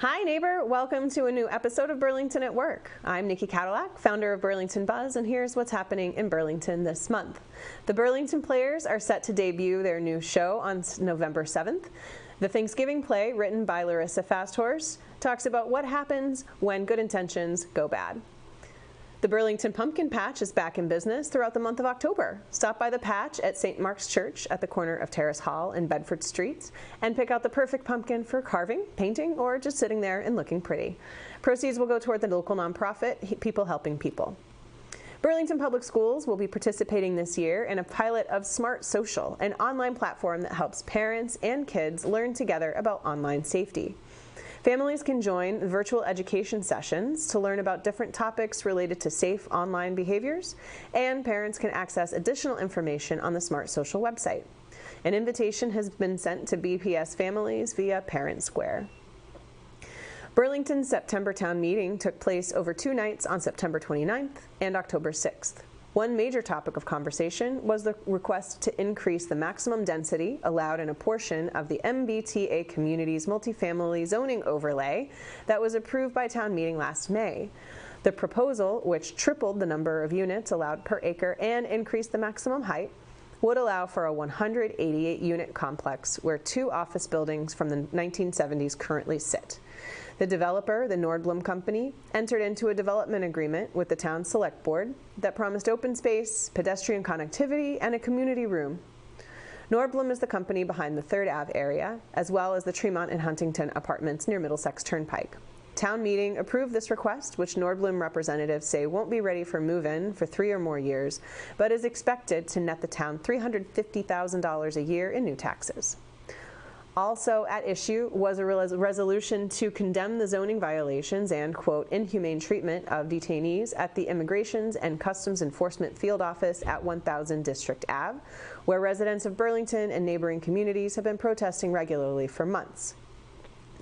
Hi neighbor, welcome to a new episode of Burlington at Work. I'm Nicci Cadillac, founder of Burlington Buzz, and here's what's happening in Burlington this month. The Burlington Players are set to debut their new show on November 7th. The Thanksgiving play, written by Larissa Fasthorse, talks about what happens when good intentions go bad. The Burlington Pumpkin Patch is back in business throughout the month of October. Stop by the patch at St. Mark's Church at the corner of Terrace Hall and Bedford Streets and pick out the perfect pumpkin for carving, painting, or just sitting there and looking pretty. Proceeds will go toward the local nonprofit, People Helping People. Burlington Public Schools will be participating this year in a pilot of Smart Social, an online platform that helps parents and kids learn together about online safety. Families can join virtual education sessions to learn about different topics related to safe online behaviors, and parents can access additional information on the Smart Social website. An invitation has been sent to BPS families via Parent Square. Burlington's September Town Meeting took place over 2 nights on September 29th and October 6th. One major topic of conversation was the request to increase the maximum density allowed in a portion of the MBTA community's multifamily zoning overlay that was approved by town meeting last May. The proposal, which tripled the number of units allowed per acre and increased the maximum height, would allow for a 188-unit complex where 2 office buildings from the 1970s currently sit. The developer, the Nordblom Company, entered into a development agreement with the town select board that promised open space, pedestrian connectivity, and a community room. Nordblom is the company behind the 3rd Ave area, as well as the Tremont and Huntington apartments near Middlesex Turnpike. Town meeting approved this request, which Nordblom representatives say won't be ready for move-in for 3 or more years, but is expected to net the town $350,000 a year in new taxes. Also at issue was a resolution to condemn the zoning violations and, quote, inhumane treatment of detainees at the Immigrations and Customs Enforcement Field Office at 1000 District Ave, where residents of Burlington and neighboring communities have been protesting regularly for months.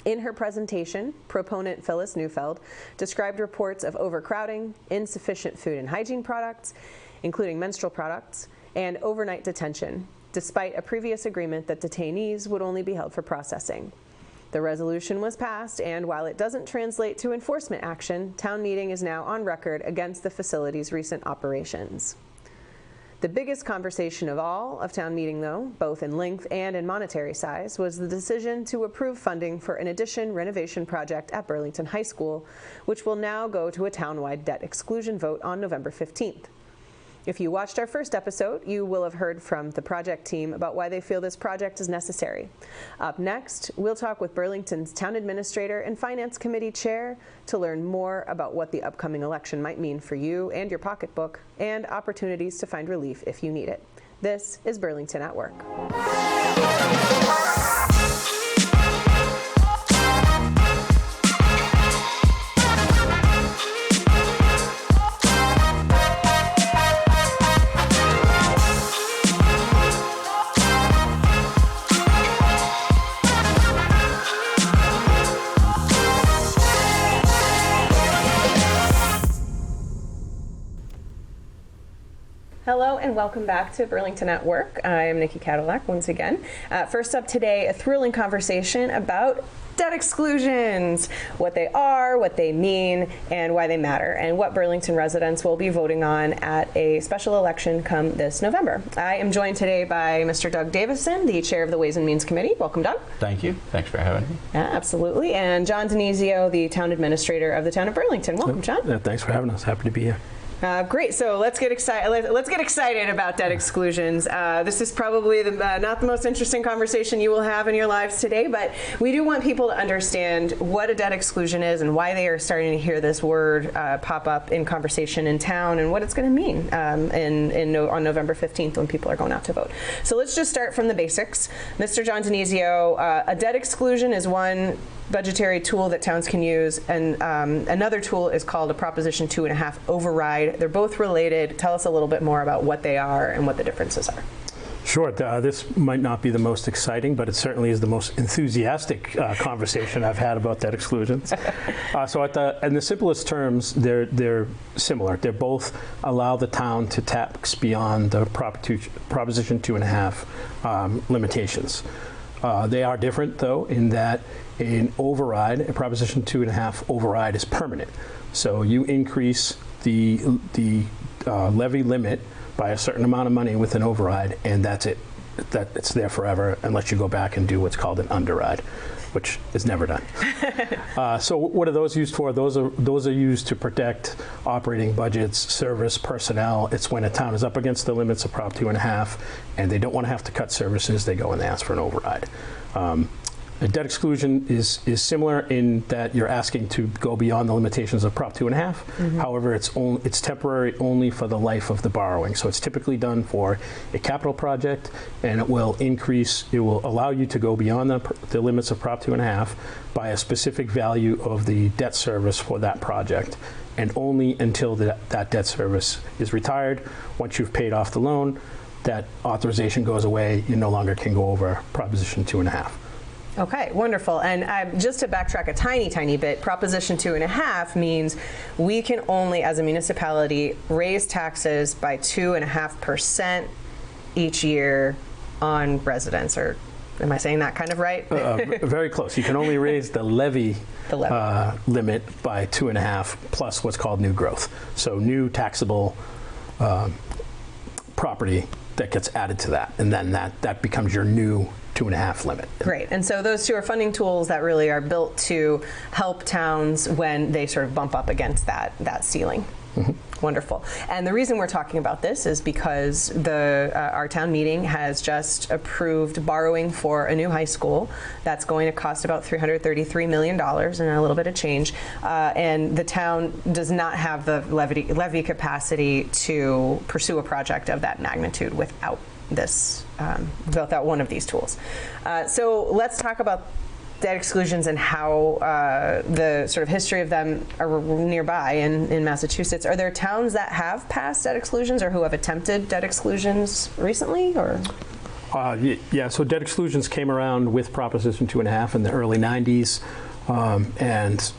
In her presentation, proponent Phyllis Neufeld described reports of overcrowding, insufficient food and hygiene products, including menstrual products, and overnight detention, despite a previous agreement that detainees would only be held for processing. The resolution was passed, and while it doesn't translate to enforcement action, town meeting is now on record against the facility's recent operations. The biggest conversation of all of town meeting, though, both in length and in monetary size, was the decision to approve funding for an addition renovation project at Burlington High School, which will now go to a townwide debt exclusion vote on November 15th. If you watched our first episode, you will have heard from the project team about why they feel this project is necessary. Up next, we'll talk with Burlington's town administrator and finance committee chair to learn more about what the upcoming election might mean for you and your pocketbook, and opportunities to find relief if you need it. This is Burlington at Work. Hello and welcome back to Burlington at Work. I am Nicci Cadillac once again. First up today, a thrilling conversation about debt exclusions, what they are, what they mean, and why they matter, and what Burlington residents will be voting on at a special election come this November. I am joined today by Mr. Doug Davison, the chair of the Ways and Means Committee. Welcome, Doug. Thank you. Thanks for having me. Yeah, absolutely. And John Denizio, the town administrator of the town of Burlington. Welcome, John. Thanks for having us. Happy to be here. Great. So let's get excited. Let's get excited about debt exclusions. This is probably not the most interesting conversation you will have in your lives today, but we do want people to understand what a debt exclusion is and why they are starting to hear this word pop up in conversation in town and what it's going to mean on November 15th when people are going out to vote. So let's just start from the basics. Mr. John Denizio, a debt exclusion is one budgetary tool that towns can use, and another tool is called a Proposition 2.5 override. They're both related. Tell us a little bit more about what they are and what the differences are. Sure. This might not be the most exciting, but it certainly is the most enthusiastic conversation I've had about debt exclusions. So in the simplest terms, they're similar. They both allow the town to tax beyond the Proposition 2.5 limitations. They are different, though, in that an override, a Proposition 2.5 override, is permanent. So you increase the levy limit by a certain amount of money with an override, and that's it. It's there forever unless you go back and do what's called an underride, which is never done. So what are those used for? Those are used to protect operating budgets, service, personnel. It's when a town is up against the limits of Prop 2.5 and they don't want to have to cut services, they go and they ask for an override. A debt exclusion is similar in that you're asking to go beyond the limitations of Prop 2.5. However, it's temporary only for the life of the borrowing. So it's typically done for a capital project, and it will allow you to go beyond the limits of Prop 2.5 by a specific value of the debt service for that project, and only until that debt service is retired. Once you've paid off the loan, that authorization goes away. You no longer can go over Proposition 2.5. Okay, wonderful. And just to backtrack a tiny bit, Proposition 2.5 means we can only, as a municipality, raise taxes by 2.5% each year on residents. Or am I saying that kind of right? Very close. You can only raise the levy limit by 2.5 plus what's called new growth. So new taxable property that gets added to that, and then that becomes your new 2.5 limit. Great. And so those two are funding tools that really are built to help towns when they sort of bump up against that ceiling. Wonderful. And the reason we're talking about this is because our town meeting has just approved borrowing for a new high school that's going to cost about $333 million and a little bit of change. And the town does not have the levy capacity to pursue a project of that magnitude without without one of these tools. So let's talk about debt exclusions and how the sort of history of them are nearby in Massachusetts. Are there towns that have passed debt exclusions or who have attempted debt exclusions recently? Or? Yeah, so debt exclusions came around with Proposition 2.5 in the early 90s, and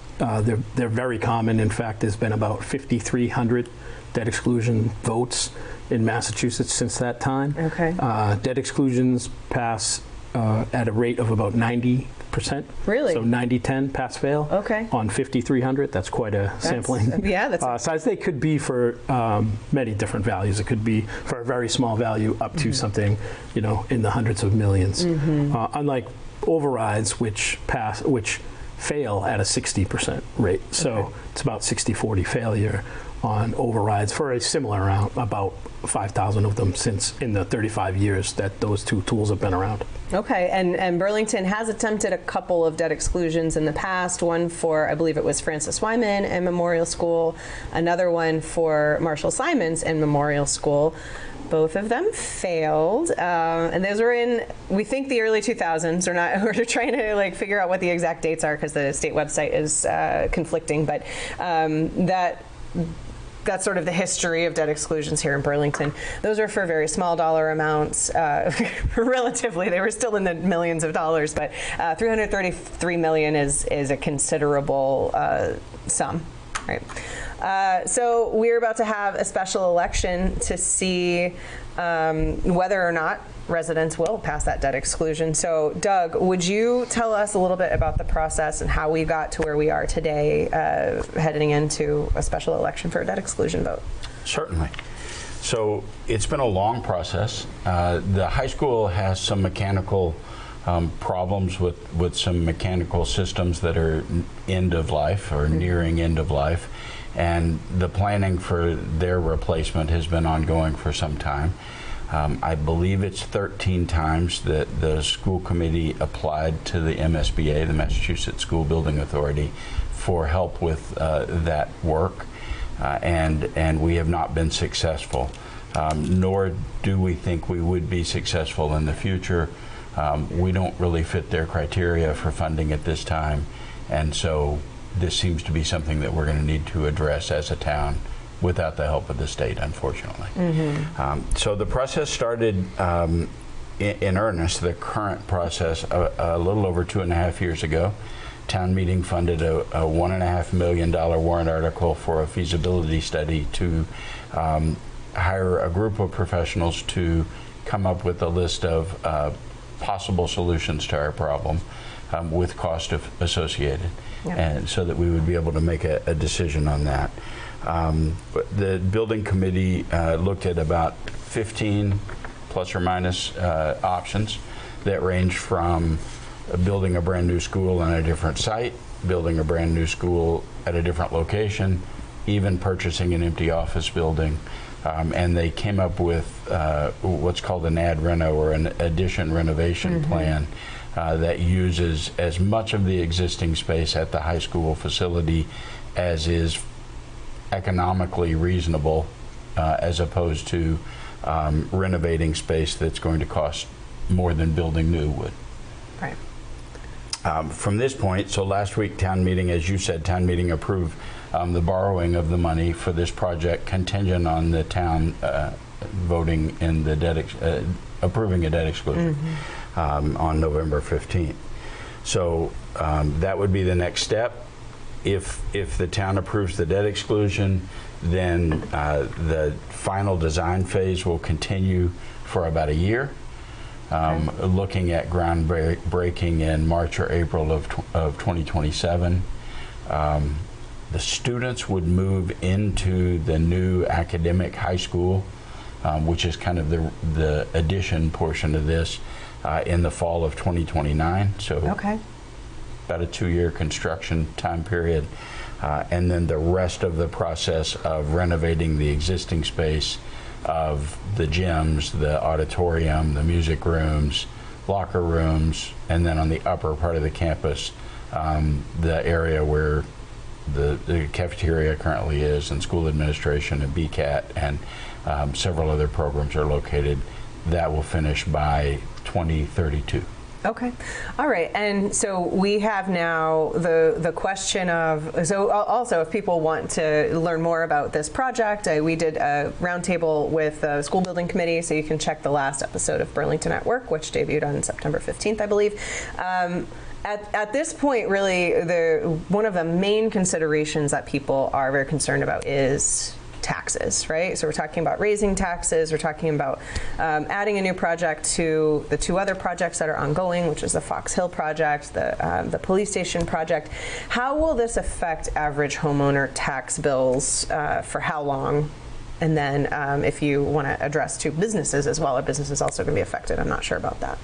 they're very common. In fact, there's been about 5,300 debt exclusion votes in Massachusetts since that time. Okay. Debt exclusions pass at a rate of about 90%. Really? So 90-10 pass-fail. Okay. On 5,300. That's quite a sampling. Yeah, that's size. They could be for many different values. It could be for a very small value up to something, in the hundreds of millions. Unlike overrides, which fail at a 60% rate. So it's about 60-40 failure on overrides for a similar amount, about 5,000 of them since in the 35 years that those two tools have been around. Okay, and Burlington has attempted a couple of debt exclusions in the past, one for, I believe it was Francis Wyman and Memorial School, another one for Marshall Simons and Memorial School. Both of them failed, and those were in, we think, the early 2000s. We're trying to figure out what the exact dates are because the state website is conflicting, but that's sort of the history of debt exclusions here in Burlington. Those are for very small dollar amounts. Relatively, they were still in the millions of dollars, but $333 million is a considerable sum. Right. So we're about to have a special election to see whether or not residents will pass that debt exclusion. So Doug, would you tell us a little bit about the process and how we got to where we are today, heading into a special election for a debt exclusion vote? Certainly. So it's been a long process. The high school has some mechanical problems with some mechanical systems that are end of life or nearing end of life, and the planning for their replacement has been ongoing for some time. I believe it's 13 times that the school committee applied to the MSBA, the Massachusetts School Building Authority, for help with that work, and we have not been successful, nor do we think we would be successful in the future. We don't really fit their criteria for funding at this time, and so this seems to be something that we're going to need to address as a town without the help of the state, unfortunately. So the process started in earnest, the current process, a little over 2.5 years ago. Town meeting funded a $1.5 million warrant article for a feasibility study to hire a group of professionals to come up with a list of possible solutions to our problem with cost associated, and so that we would be able to make a decision on that. But the building committee looked at about 15 plus or minus options that range from building a brand new school on a different site, building a brand new school at a different location, even purchasing an empty office building. And they came up with what's called an ad reno, or an addition renovation plan that uses as much of the existing space at the high school facility as is economically reasonable, as opposed to renovating space that's going to cost more than building new would. Right. From this point, so last week town meeting, as you said, town meeting approved the borrowing of the money for this project contingent on the town voting in the debt, approving a debt exclusion on November 15th. So that would be the next step. If the town approves the debt exclusion, then the final design phase will continue for about a year. Looking at groundbreaking in March or April of 2027. The students would move into the new academic high school, which is kind of the addition portion of this, in the fall of 2029. So about a 2-year construction time period. And then the rest of the process of renovating the existing space of the gyms, the auditorium, the music rooms, locker rooms, and then on the upper part of the campus, the area where the cafeteria currently is, and school administration and BCAT and several other programs are located. That will finish by 2032. Okay. All right. And so we have now the question of, so also if people want to learn more about this project, we did a roundtable with the school building committee, so you can check the last episode of Burlington at Work, which debuted on September 15th, I believe. At this point, really, one of the main considerations that people are very concerned about is taxes, right? So we're talking about raising taxes. We're talking about adding a new project to the 2 other projects that are ongoing, which is the Fox Hill project, the police station project. How will this affect average homeowner tax bills for how long? And then if you want to address to businesses as well, are businesses also going to be affected? I'm not sure about that.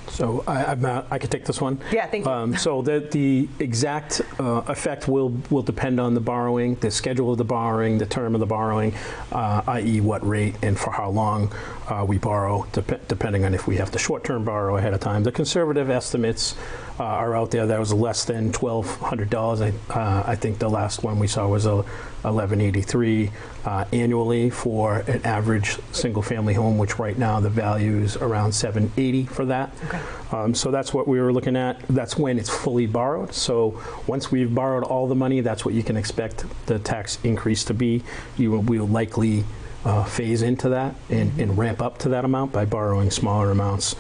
So I could take this one. Yeah, thank you. So the exact effect will depend on the borrowing, the schedule of the borrowing, the term of the borrowing, i.e. what rate and for how long we borrow, depending on if we have to short-term borrow ahead of time. The conservative estimates are out there. That was less than $1,200. I think the last one we saw was $1,183 annually for an average single-family home, which right now the value is around $780 for that. Okay. So that's what we were looking at. That's when it's fully borrowed. So once we've borrowed all the money, that's what you can expect the tax increase to be. We'll likely phase into that and ramp up to that amount by borrowing smaller amounts.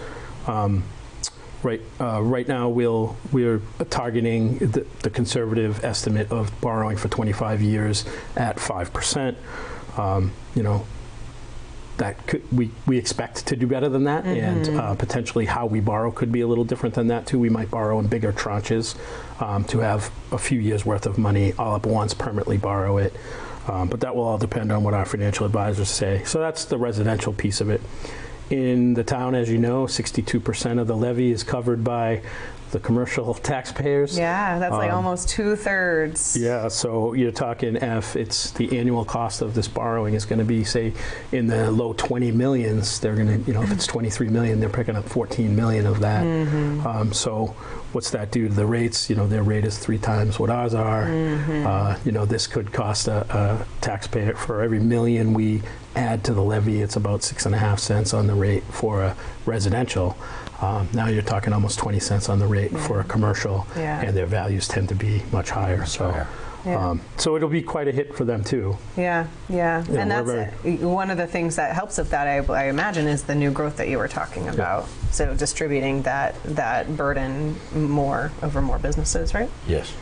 Right now, we're targeting the conservative estimate of borrowing for 25 years at 5%. That we expect to do better than that, and potentially how we borrow could be a little different than that too. We might borrow in bigger tranches to have a few years worth of money all at once, permanently borrow it. But that will all depend on what our financial advisors say. So that's the residential piece of it. In the town, as you know, 62% of the levy is covered by the commercial taxpayers. Yeah, that's like almost 2/3. Yeah, so you're talking it's the annual cost of this borrowing is going to be, say, in the low 20 millions. They're going to, if it's 23 million, they're picking up 14 million of that. So what's that do to the rates? Their rate is 3 times what ours are. This could cost a taxpayer, for every million we add to the levy, it's about 6.5 cents on the rate for a residential. Now you're talking almost 20 cents on the rate for a commercial, and their values tend to be much higher. So it'll be quite a hit for them too. Yeah. And that's one of the things that helps with that, I imagine, is the new growth that you were talking about. So distributing that burden over more businesses, right? Yes.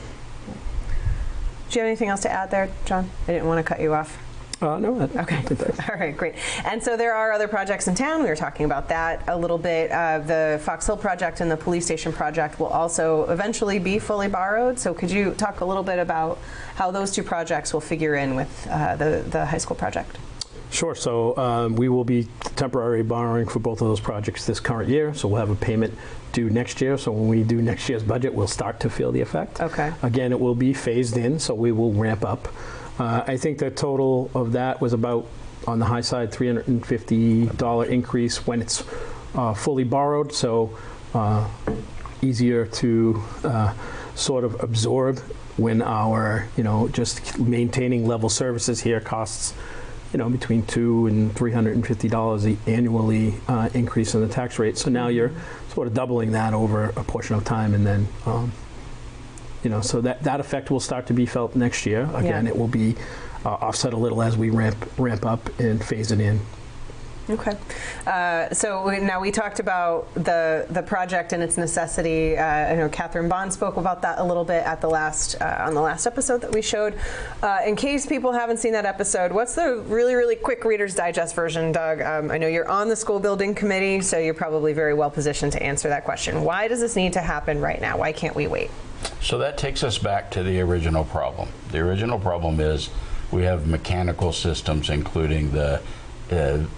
Do you have anything else to add there, John? I didn't want to cut you off. No, Okay. All right, great. And so there are other projects in town. We were talking about that a little bit. The Fox Hill project and the police station project will also eventually be fully borrowed. So could you talk a little bit about how those two projects will figure in with the high school project? Sure. So we will be temporarily borrowing for both of those projects this current year. So we'll have a payment due next year. So when we do next year's budget, we'll start to feel the effect. Okay. Again, it will be phased in, so we will ramp up. I think the total of that was about, on the high side, $350 increase when it's fully borrowed. So easier to sort of absorb when our, just maintaining level services here costs, between $200 and $350 annually increase in the tax rate. So now you're sort of doubling that over a portion of time, and then, so that effect will start to be felt next year. Again, it will be offset a little as we ramp up and phase it in. Okay. So now we talked about the project and its necessity. I know Catherine Bond spoke about that a little bit at the last on the last episode that we showed. In case people haven't seen that episode, what's the really, really quick Reader's Digest version, Doug? I know you're on the school building committee, so you're probably very well positioned to answer that question. Why does this need to happen right now? Why can't we wait? So that takes us back to the original problem. The original problem is we have mechanical systems, including the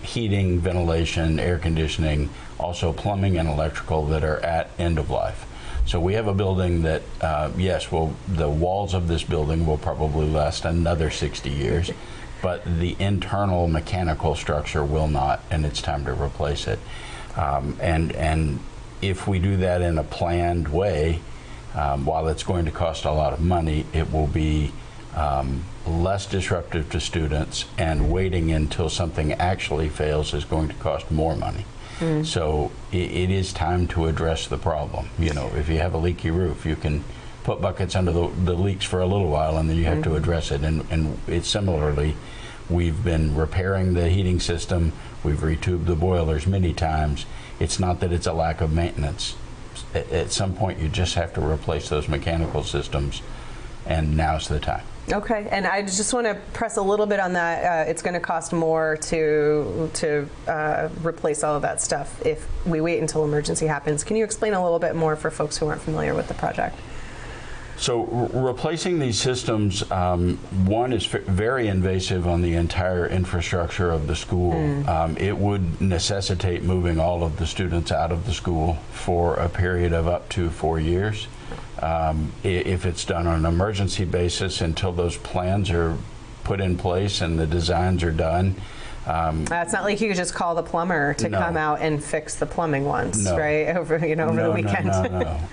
heating, ventilation, air conditioning, also plumbing and electrical, that are at end of life. So we have a building that, the walls of this building will probably last another 60 years, but the internal mechanical structure will not, and it's time to replace it. And if we do that in a planned way, while it's going to cost a lot of money, it will be less disruptive to students, and waiting until something actually fails is going to cost more money. So it is time to address the problem. If you have a leaky roof, you can put buckets under the leaks for a little while, and then you have to address it. And it's similarly, we've been repairing the heating system, we've retubed the boilers many times. It's not that it's a lack of maintenance. At some point, you just have to replace those mechanical systems, and now's the time. Okay, and I just want to press a little bit on that. It's going to cost more to replace all of that stuff if we wait until emergency happens. Can you explain a little bit more for folks who aren't familiar with the project? So replacing these systems, one, is very invasive on the entire infrastructure of the school. It would necessitate moving all of the students out of the school for a period of up to 4 years. If it's done on an emergency basis, until those plans are put in place and the designs are done. It's not like you could just call the plumber to come out and fix the plumbing once, right? Over the weekend.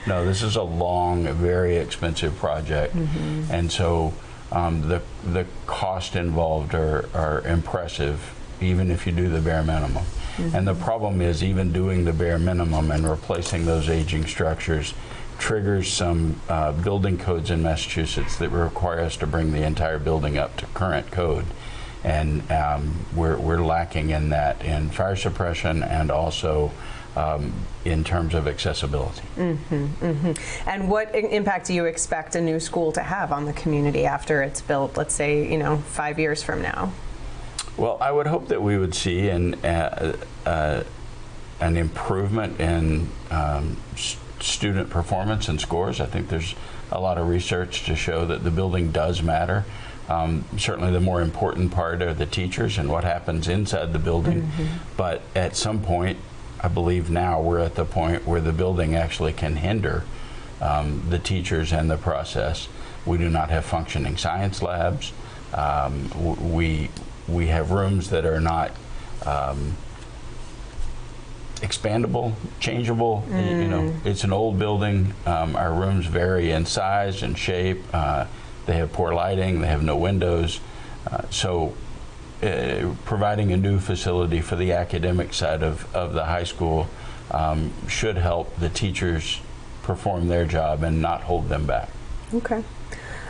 No, this is a long, very expensive project, and so the cost involved are impressive, even if you do the bare minimum. And the problem is, even doing the bare minimum and replacing those aging structures triggers some building codes in Massachusetts that require us to bring the entire building up to current code. And we're lacking in that, in fire suppression and also in terms of accessibility. And what impact do you expect a new school to have on the community after it's built, let's say, 5 years from now? Well, I would hope that we would see an improvement in student performance and scores. I think there's a lot of research to show that the building does matter. Certainly the more important part are the teachers and what happens inside the building. But at some point, I believe now we're at the point where the building actually can hinder the teachers and the process. We do not have functioning science labs. We have rooms that are not expandable, changeable. It's an old building. Our rooms vary in size and shape. They have poor lighting. They have no windows. So providing a new facility for the academic side of the high school should help the teachers perform their job and not hold them back. Okay.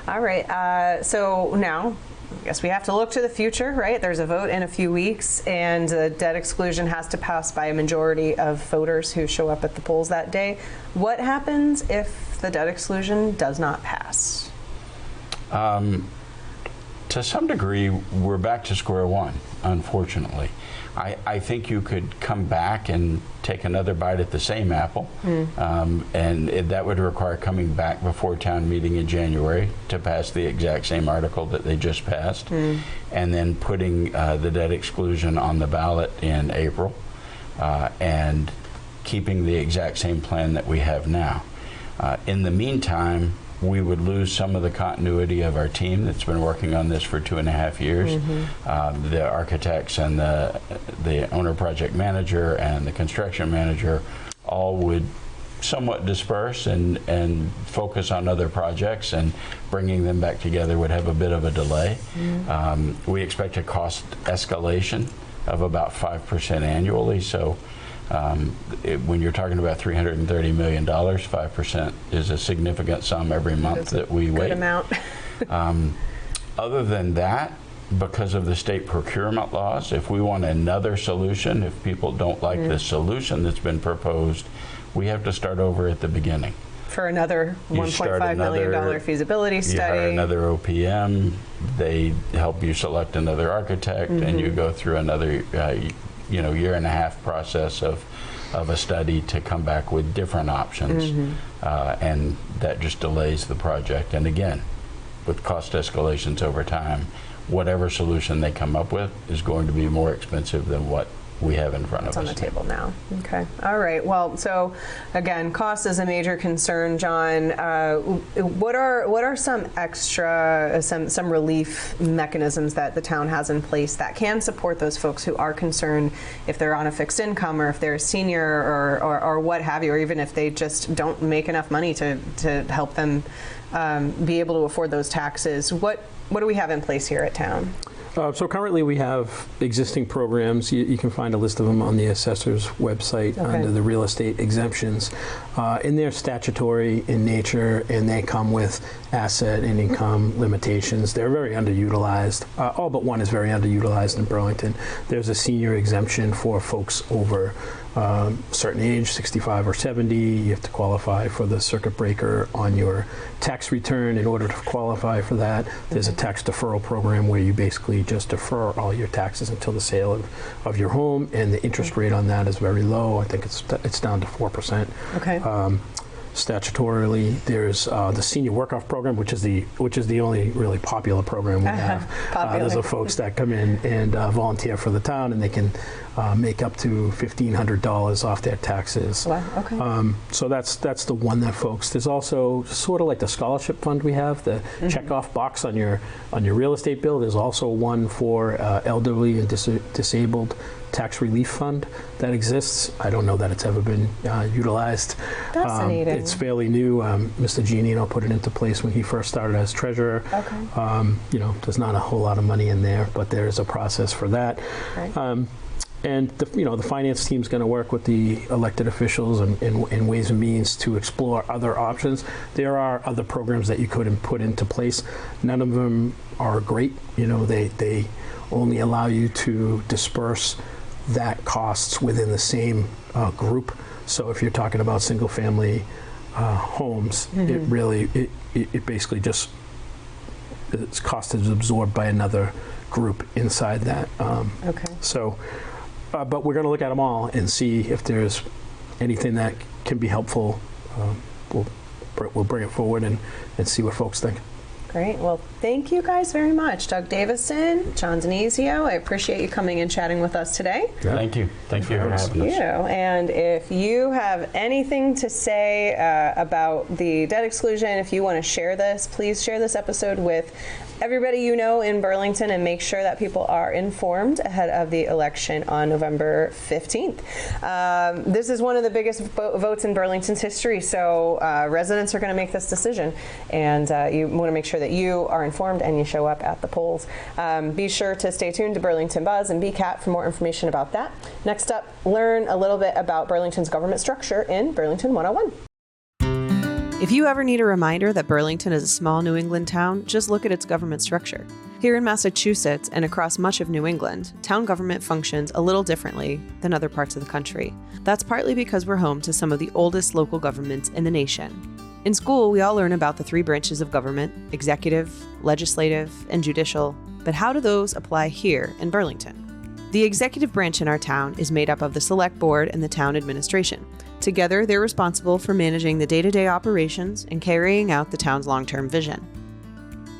All right. So now, I guess we have to look to the future, right? There's a vote in a few weeks, and the debt exclusion has to pass by a majority of voters who show up at the polls that day. What happens if the debt exclusion does not pass? To some degree, we're back to square one, unfortunately. I think you could come back and take another bite at the same apple, and that would require coming back before town meeting in January to pass the exact same article that they just passed, and then putting the debt exclusion on the ballot in April, and keeping the exact same plan that we have now. In the meantime, we would lose some of the continuity of our team that's been working on this for 2.5 years. The architects and the owner project manager and the construction manager all would somewhat disperse and focus on other projects, and bringing them back together would have a bit of a delay. We expect a cost escalation of about 5% annually. So when you're talking about $330 million, 5% is a significant sum every month that we wait. Good amount. Other than that, because of the state procurement laws, if we want another solution, if people don't like the solution that's been proposed, we have to start over at the beginning. For another $1.5 million feasibility study. You hire another OPM, they help you select another architect, and you go through another year-and-a-half process of a study to come back with different options, and that just delays the project. And again, with cost escalations over time, whatever solution they come up with is going to be more expensive than what we have in front of us. It's on the table now. Okay. All right. Well, so again, cost is a major concern, John. What are some extra, some relief mechanisms that the town has in place that can support those folks who are concerned if they're on a fixed income, or if they're a senior, or what have you, or even if they just don't make enough money to help them be able to afford those taxes? What do we have in place here at town? So currently we have existing programs. You can find a list of them on the assessor's website under the real estate exemptions. And they're statutory in nature, and they come with asset and income limitations. They're very underutilized. All but one is very underutilized in Burlington. There's a senior exemption for folks over a certain age, 65 or 70. You have to qualify for the circuit breaker on your tax return in order to qualify for that. There's a tax deferral program where you basically just defer all your taxes until the sale of your home, and the interest rate on that is very low. I think it's down to 4%. Okay. Statutorily, there's the senior work-off program, which is the only really popular program we have. Those are folks that come in and volunteer for the town, and they can make up to $1,500 off their taxes. Wow. Okay. So that's the one that folks. There's also sort of like the scholarship fund we have, the check-off box on your real estate bill. There's also one for elderly and disabled tax relief fund that exists. I don't know that it's ever been utilized. Fascinating. It's fairly new. Mr. Giannino put it into place when he first started as treasurer. Okay. There's not a whole lot of money in there, but there is a process for that. Right. And the finance team's going to work with the elected officials and Ways and Means to explore other options. There are other programs that you could put into place. None of them are great. They only allow you to disperse that costs within the same group. So if you're talking about single-family homes, it really it basically just its cost is absorbed by another group inside that. Okay. So. But we're going to look at them all and see if there's anything that can be helpful. We'll bring it forward and see what folks think. Great. Well, thank you guys very much. Doug Davison, John Denizio, I appreciate you coming and chatting with us today. Yeah. Thank you. Thank you for having us. And if you have anything to say about the debt exclusion, if you want to share this, please share this episode with everybody you know in Burlington, and make sure that people are informed ahead of the election on November 15th. This is one of the biggest votes in Burlington's history, so residents are going to make this decision, and you want to make sure that you are informed and you show up at the polls. Be sure to stay tuned to Burlington Buzz and BCAT for more information about that. Next up, learn a little bit about Burlington's government structure in Burlington 101. If you ever need a reminder that Burlington is a small New England town, just look at its government structure. Here in Massachusetts and across much of New England, town government functions a little differently than other parts of the country. That's partly because we're home to some of the oldest local governments in the nation. In school, we all learn about the 3 branches of government: executive, legislative, and judicial. But how do those apply here in Burlington? The executive branch in our town is made up of the select board and the town administration. Together, they're responsible for managing the day-to-day operations and carrying out the town's long-term vision.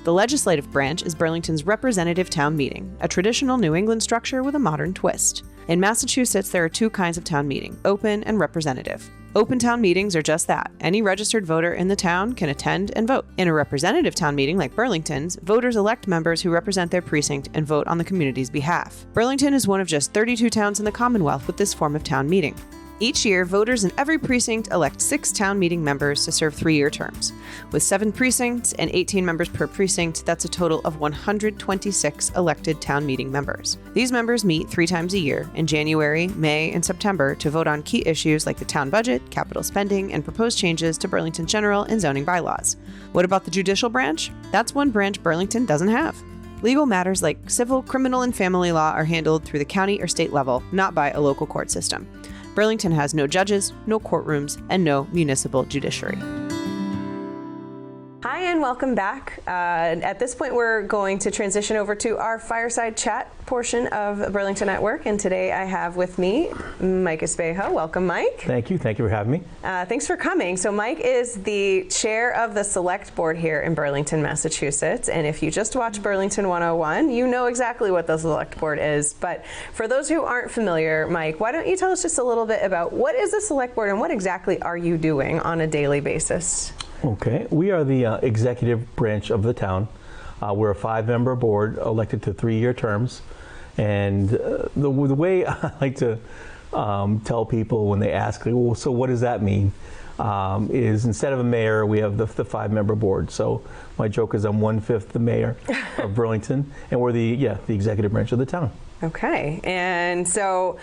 The legislative branch is Burlington's representative town meeting, a traditional New England structure with a modern twist. In Massachusetts, there are 2 kinds of town meeting: open and representative. Open town meetings are just that. Any registered voter in the town can attend and vote. In a representative town meeting like Burlington's, voters elect members who represent their precinct and vote on the community's behalf. Burlington is one of just 32 towns in the Commonwealth with this form of town meeting. Each year, voters in every precinct elect 6 town meeting members to serve 3-year terms. With 7 precincts and 18 members per precinct, that's a total of 126 elected town meeting members. These members meet 3 times a year, in January, May, and September, to vote on key issues like the town budget, capital spending, and proposed changes to Burlington general and zoning bylaws. What about the judicial branch? That's one branch Burlington doesn't have. Legal matters like civil, criminal, and family law are handled through the county or state level, not by a local court system. Burlington has no judges, no courtrooms, and no municipal judiciary. Hi and welcome back. At this point, we're going to transition over to our fireside chat portion of Burlington at Work. And today I have with me Mike Espejo. Welcome, Mike. Thank you. Thank you for having me. Thanks for coming. So Mike is the chair of the select board here in Burlington, Massachusetts. And if you just watch Burlington 101, you know exactly what the select board is. But for those who aren't familiar, Mike, why don't you tell us just a little bit about what is the select board and what exactly are you doing on a daily basis? Okay, we are the executive branch of the town. We're a 5-member board elected to 3-year terms. And the way I like to tell people when they ask, well, so what does that mean? Is instead of a mayor, we have the 5-member board. So my joke is I'm 1/5 the mayor of Burlington, and we're the executive branch of the town. Okay, and so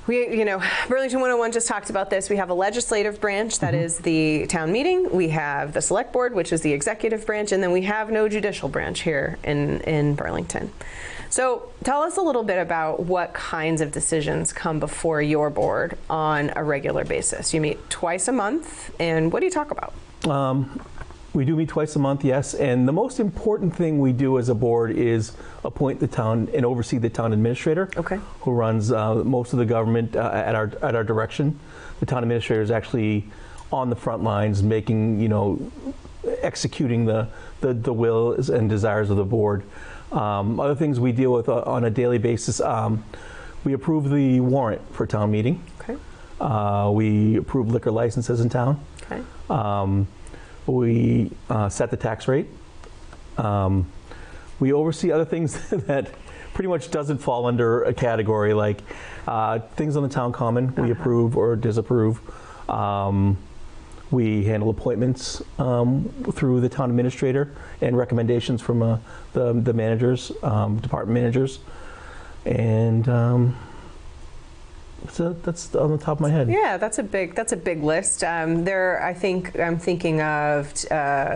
Burlington 101 just talked about this. We have a legislative branch that is the town meeting. We have the select board, which is the executive branch, and then we have no judicial branch here in Burlington. So tell us a little bit about what kinds of decisions come before your board on a regular basis. You meet twice a month, and what do you talk about? We do meet twice a month, yes, and the most important thing we do as a board is appoint the town and oversee the town administrator, who runs most of the government at our direction. The town administrator is actually on the front lines, making, executing the wills and desires of the board. Other things we deal with on a daily basis, we approve the warrant for town meeting. We approve liquor licenses in town. We set the tax rate. We oversee other things that pretty much doesn't fall under a category, like things on the town common we approve or disapprove. We handle appointments through the town administrator and recommendations from the managers, department managers, and so that's on the top of my head. Yeah, that's a big list. I'm thinking of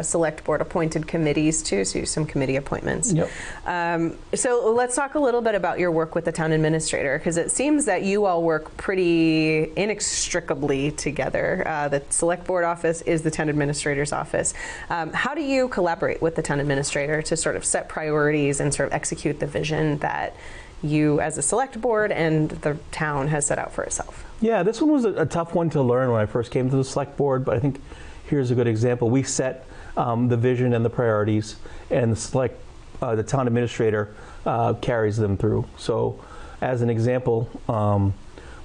select board appointed committees too, so some committee appointments. Yep. So let's talk a little bit about your work with the town administrator, because it seems that you all work pretty inextricably together. The select board office is the town administrator's office. How do you collaborate with the town administrator to sort of set priorities and sort of execute the vision that you as a select board and the town has set out for itself? Yeah, this one was a tough one to learn when I first came to the select board, but I think here's a good example. We set the vision and the priorities, and the town administrator carries them through. So as an example,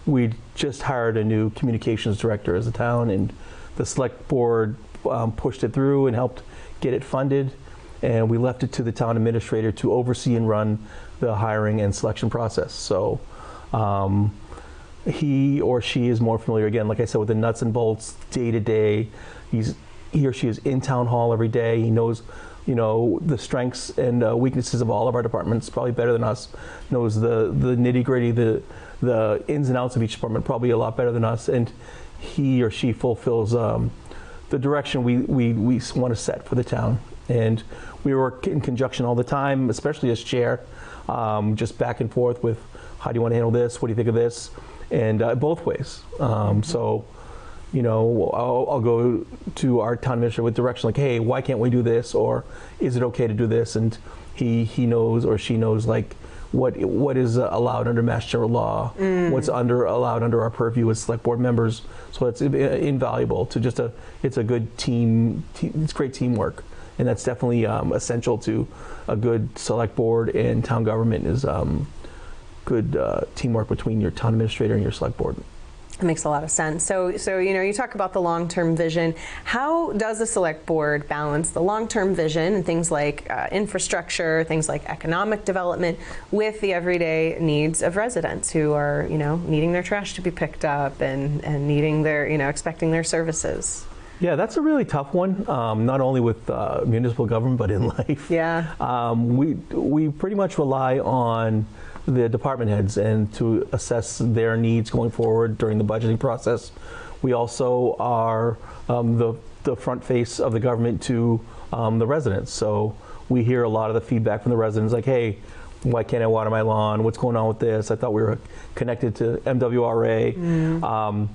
we just hired a new communications director as a town, and the select board pushed it through and helped get it funded, and we left it to the town administrator to oversee and run the hiring and selection process. So he or she is more familiar, again, like I said, with the nuts and bolts, day to day. He or she is in town hall every day. He knows, the strengths and weaknesses of all of our departments probably better than us. Knows the nitty gritty, the ins and outs of each department probably a lot better than us. And he or she fulfills the direction we want to set for the town. And we work in conjunction all the time, especially as chair, just back and forth with how do you want to handle this, what do you think of this, and both ways. So I'll go to our town administrator with direction like, hey, why can't we do this? Or is it okay to do this? And he knows or she knows like what is allowed under Mass General Law, what's allowed under our purview as select board members. So it's invaluable to it's a good team, it's great teamwork. And that's definitely essential to a good select board and town government is good teamwork between your town administrator and your select board. It makes a lot of sense. So you talk about the long-term vision. How does the select board balance the long-term vision and things like infrastructure, things like economic development, with the everyday needs of residents who are, needing their trash to be picked up and needing their, expecting their services? Yeah, that's a really tough one. Not only with municipal government, but in life. Yeah. We pretty much rely on the department heads and to assess their needs going forward during the budgeting process. We also are the front face of the government to the residents. So we hear a lot of the feedback from the residents like, hey, why can't I water my lawn? What's going on with this? I thought we were connected to MWRA.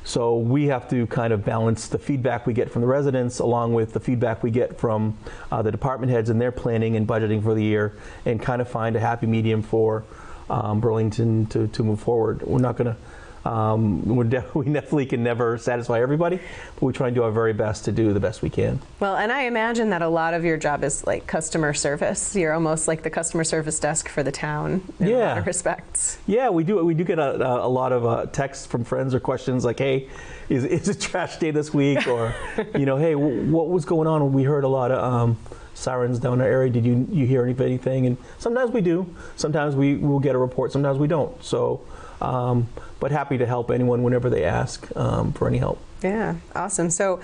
So we have to kind of balance the feedback we get from the residents along with the feedback we get from the department heads and their planning and budgeting for the year and kind of find a happy medium for Burlington to move forward. We're not going to, we definitely can never satisfy everybody, but we try and do our very best to do the best we can. Well, and I imagine that a lot of your job is like customer service. You're almost like the customer service desk for the town in a lot of respects. Yeah, we do get a lot of texts from friends or questions like, hey, is it trash day this week? Or, hey, what was going on? We heard a lot of sirens down in our area. Did you hear anything? And sometimes we do. Sometimes we will get a report. Sometimes we don't. So, but happy to help anyone whenever they ask for any help. Yeah, awesome. So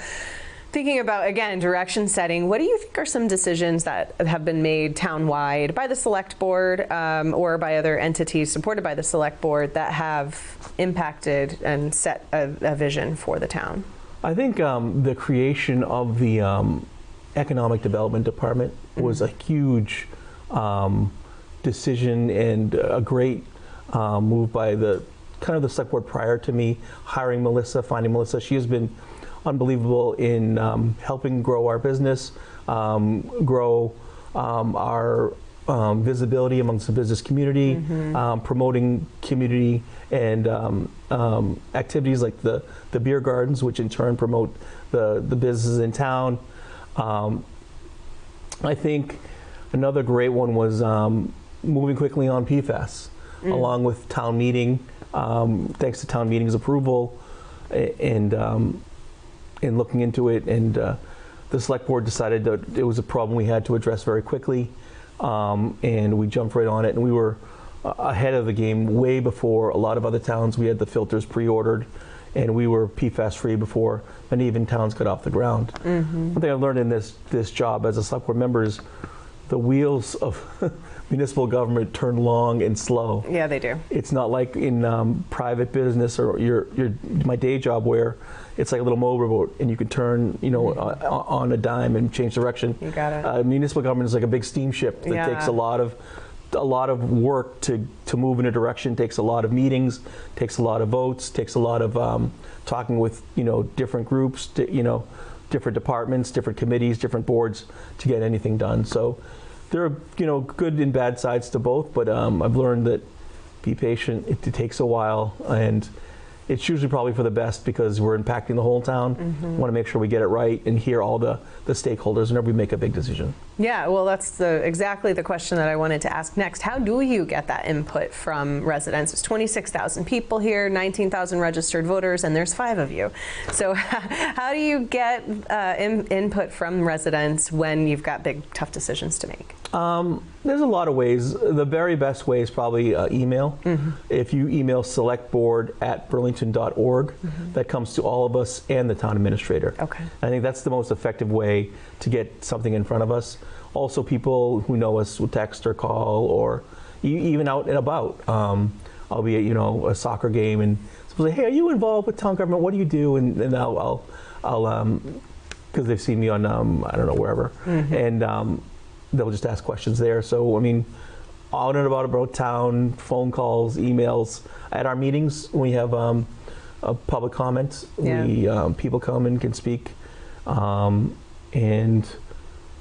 thinking about, again, direction setting, what do you think are some decisions that have been made town-wide by the select board or by other entities supported by the select board that have impacted and set a vision for the town? I think the creation of the Economic Development Department was a huge decision and a great move by the select board prior to me hiring Melissa, finding Melissa. She has been unbelievable in helping grow our business, grow our visibility amongst the business community, promoting community and activities like the beer gardens, which in turn promote the businesses in town. I think another great one was moving quickly on PFAS, along with town meeting, thanks to town meeting's approval and looking into it. And the select board decided that it was a problem we had to address very quickly, and we jumped right on it. And we were ahead of the game way before a lot of other towns. We had the filters pre-ordered, and we were PFAS free before many even towns got off the ground. One thing I've learned in this job as a select board member is the wheels of municipal government turn long and slow. Yeah, they do. It's not like in private business or my day job where it's like a little motorboat and you can turn, on a dime and change direction. You got it. Municipal government is like a big steamship that takes a lot of work to move in a direction, takes a lot of meetings, takes a lot of votes, takes a lot of talking with different groups, different departments, different committees, different boards to get anything done. So there are good and bad sides to both, but I've learned that be patient. It takes a while, and it's usually probably for the best because we're impacting the whole town. Want to make sure we get it right and hear all the stakeholders whenever we make a big decision. Yeah, well, that's exactly the question that I wanted to ask next. How do you get that input from residents? There's 26,000 people here, 19,000 registered voters, and there's 5 of you. So how do you get input from residents when you've got big, tough decisions to make? There's a lot of ways. The very best way is probably email. If you email selectboard@burlington.org, that comes to all of us and the town administrator. Okay. I think that's the most effective way to get something in front of us. Also, people who know us will text or call, or even out and about. I'll be at a soccer game and someone say, "Hey, are you involved with town government? What do you do?" And I'll because they've seen me on I don't know, wherever, and they'll just ask questions there. So I mean, out and about town, phone calls, emails. At our meetings, we have public comments. Yeah. People come and can speak, and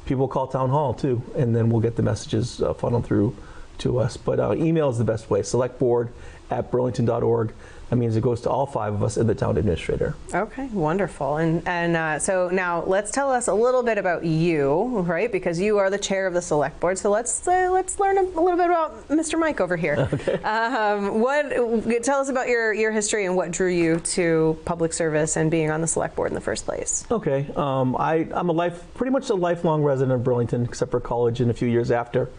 people call town hall too, and then we'll get the messages funneled through to us. But email is the best way. selectboard@burlington.org. That means it goes to all 5 of us and the town administrator. Okay, wonderful. And so now let's tell us a little bit about you, right? Because you are the chair of the select board. So let's learn a little bit about Mr. Mike over here. Okay. Tell us about your history and what drew you to public service and being on the select board in the first place. Okay, I'm pretty much a lifelong resident of Burlington, except for college and a few years after.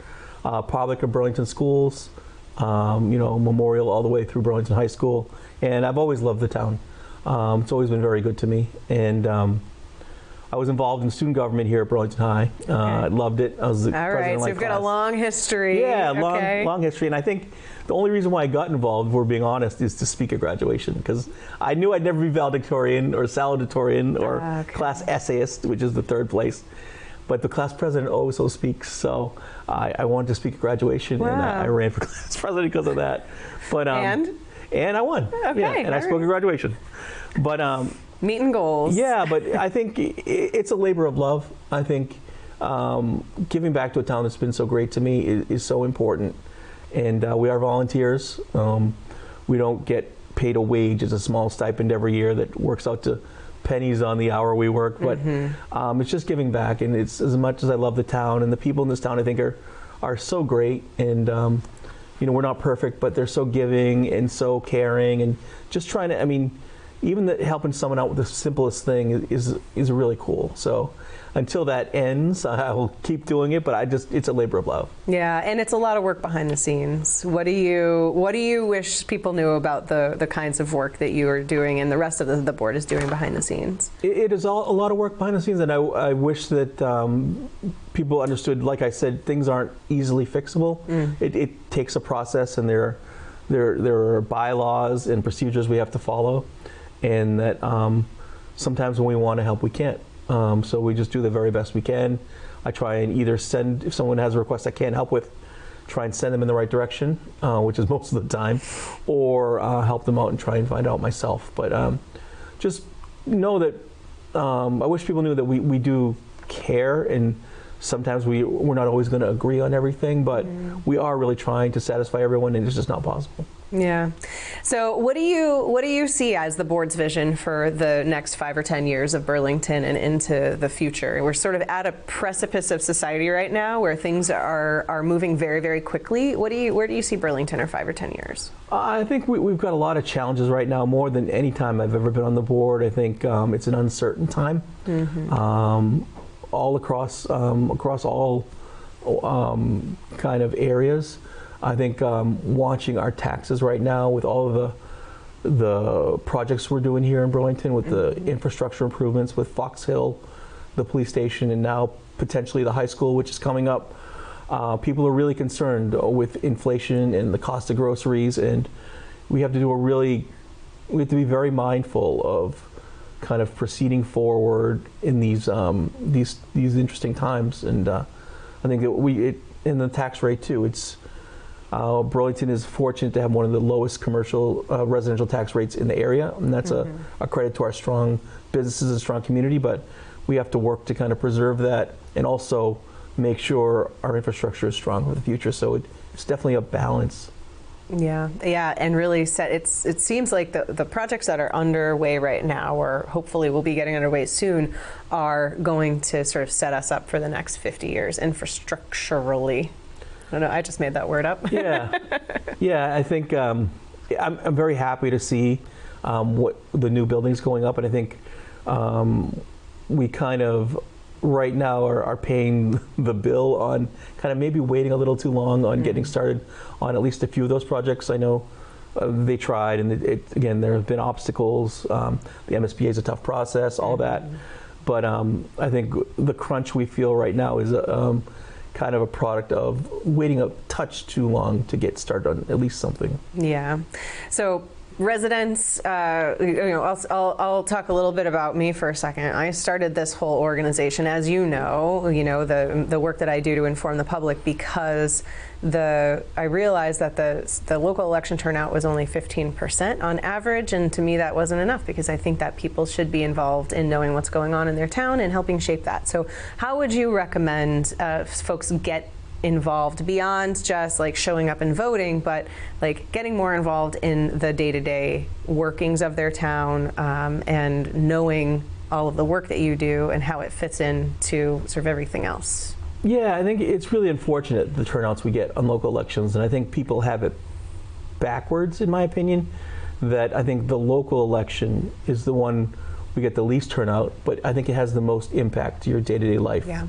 Public of Burlington schools. Memorial all the way through Burlington High School, and I've always loved the town. It's always been very good to me, and I was involved in student government here at Burlington High. I loved it. I was the president of my class. So you've got a long history. Yeah, long history, and I think the only reason why I got involved, if we're being honest, is to speak at graduation, because I knew I'd never be valedictorian or salutatorian or class essayist, which is the 3rd place. But the class president always so speaks, so I wanted to speak at graduation, and I ran for class president because of that. But and I won. Okay, yeah, and I spoke at graduation. But meeting goals. Yeah, but I think it's a labor of love. I think giving back to a town that's been so great to me is so important. And we are volunteers. We don't get paid a wage. It's a small stipend every year that works out to pennies on the hour we work, but it's just giving back. And it's as much as I love the town, and the people in this town I think are so great, and we're not perfect, but they're so giving and so caring, and just trying to, even helping someone out with the simplest thing is really cool. So until that ends, I will keep doing it, but it's a labor of love. Yeah, and it's a lot of work behind the scenes. What do you wish people knew about the kinds of work that you are doing and the rest of the board is doing behind the scenes? It is a lot of work behind the scenes, and I wish that people understood, like I said, things aren't easily fixable. It takes a process, and there are bylaws and procedures we have to follow, and that sometimes when we want to help, we can't. So we just do the very best we can. I try and either send, if someone has a request I can't help with, try and send them in the right direction, which is most of the time, or help them out and try and find out myself. But just know that I wish people knew that we do care, and sometimes we're not always going to agree on everything, but we are really trying to satisfy everyone, and it's just not possible. Yeah. So what do you see as the board's vision for the next 5 or 10 years of Burlington and into the future? We're sort of at a precipice of society right now where things are moving very, very quickly. Where do you see Burlington in 5 or 10 years? I think we've got a lot of challenges right now, more than any time I've ever been on the board. I think it's an uncertain time. All across all kind of areas. I think watching our taxes right now with all of the projects we're doing here in Burlington, with the infrastructure improvements, with Fox Hill, the police station, and now potentially the high school, which is coming up. People are really concerned with inflation and the cost of groceries, and we have to be very mindful of kind of proceeding forward in these interesting times. And I think that in the tax rate too, Burlington is fortunate to have one of the lowest commercial residential tax rates in the area, and that's a credit to our strong businesses and strong community. But we have to work to kind of preserve that, and also make sure our infrastructure is strong for the future. So it's definitely a balance. Yeah, and really it seems like the projects that are underway right now, or hopefully will be getting underway soon, are going to sort of set us up for the next 50 years infrastructurally. I don't know, I just made that word up. Yeah, I think I'm very happy to see what the new buildings going up, and I think we kind of right now are paying the bill on kind of maybe waiting a little too long on getting started on at least a few of those projects. I know they tried, and again, there have been obstacles. The MSBA is a tough process, all that. But I think the crunch we feel right now is kind of a product of waiting a touch too long to get started on at least something. Yeah. So residents, I'll talk a little bit about me for a second. I started this whole organization, as you know, the work that I do to inform the public, because I realized that the local election turnout was only 15% on average, and to me that wasn't enough, because I think that people should be involved in knowing what's going on in their town and helping shape that. So how would you recommend folks get involved beyond just like showing up and voting, but like getting more involved in the day-to-day workings of their town, and knowing all of the work that you do and how it fits into sort of everything else? Yeah, I think it's really unfortunate, the turnouts we get on local elections, and I think people have it backwards, in my opinion, that I think the local election is the one we get the least turnout, but I think it has the most impact to your day-to-day life. Yeah.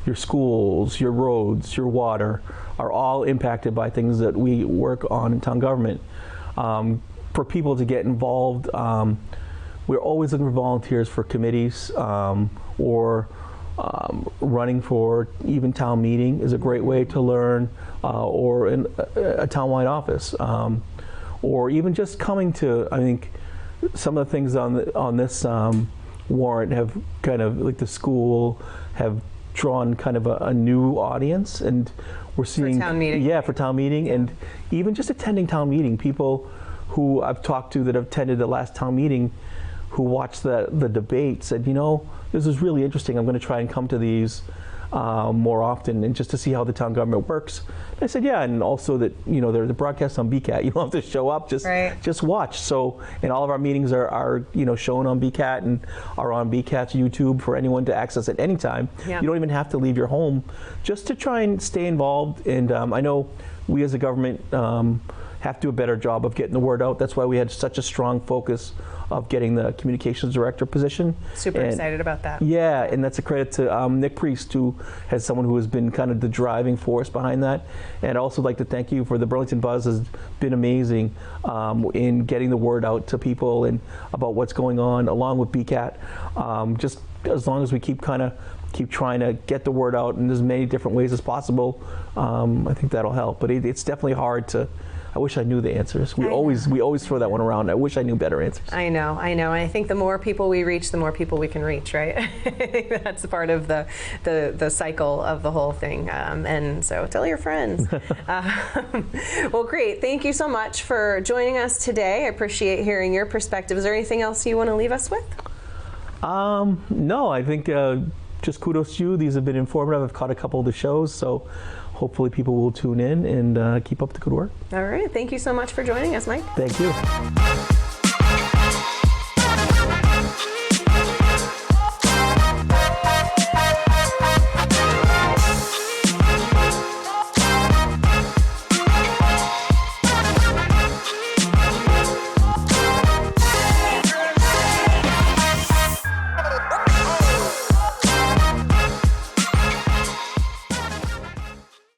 Your schools, your roads, your water are all impacted by things that we work on in town government. For people to get involved, we're always looking for volunteers for committees, or running for even town meeting is a great way to learn, or in a townwide office, or even just coming to, I think, some of the things on this warrant have kind of, like the school, have drawn kind of a new audience, and we're seeing for town meeting. Yeah, for town meeting, and even just attending town meeting. People who I've talked to that have attended the last town meeting, who watched the debate, said, this is really interesting. I'm going to try and come to these more often, and just to see how the town government works. And I said, yeah, and also that they're the broadcast on BCAT. You don't have to show up, just watch. So, and all of our meetings are shown on BCAT and are on BCAT's YouTube for anyone to access at any time. Yeah. You don't even have to leave your home, just to try and stay involved. And I know we as a government have to do a better job of getting the word out. That's why we had such a strong focus of getting the communications director position. Super excited about that. Yeah, and that's a credit to Nick Priest, who has someone who has been kind of the driving force behind that. And I'd also like to thank you for the Burlington Buzz has been amazing in getting the word out to people and about what's going on, along with BCAT. Just as long as we keep trying to get the word out in as many different ways as possible, I think that'll help. But it's definitely hard to. I wish I knew the answers. We always throw that one around. I wish I knew better answers. I know. And I think the more people we reach, the more people we can reach, right? I think that's part of the cycle of the whole thing. And so tell your friends. Well, great. Thank you so much for joining us today. I appreciate hearing your perspective. Is there anything else you want to leave us with? No, I think just kudos to you. These have been informative. I've caught a couple of the shows, so hopefully people will tune in and keep up the good work. All right. Thank you so much for joining us, Mike. Thank you.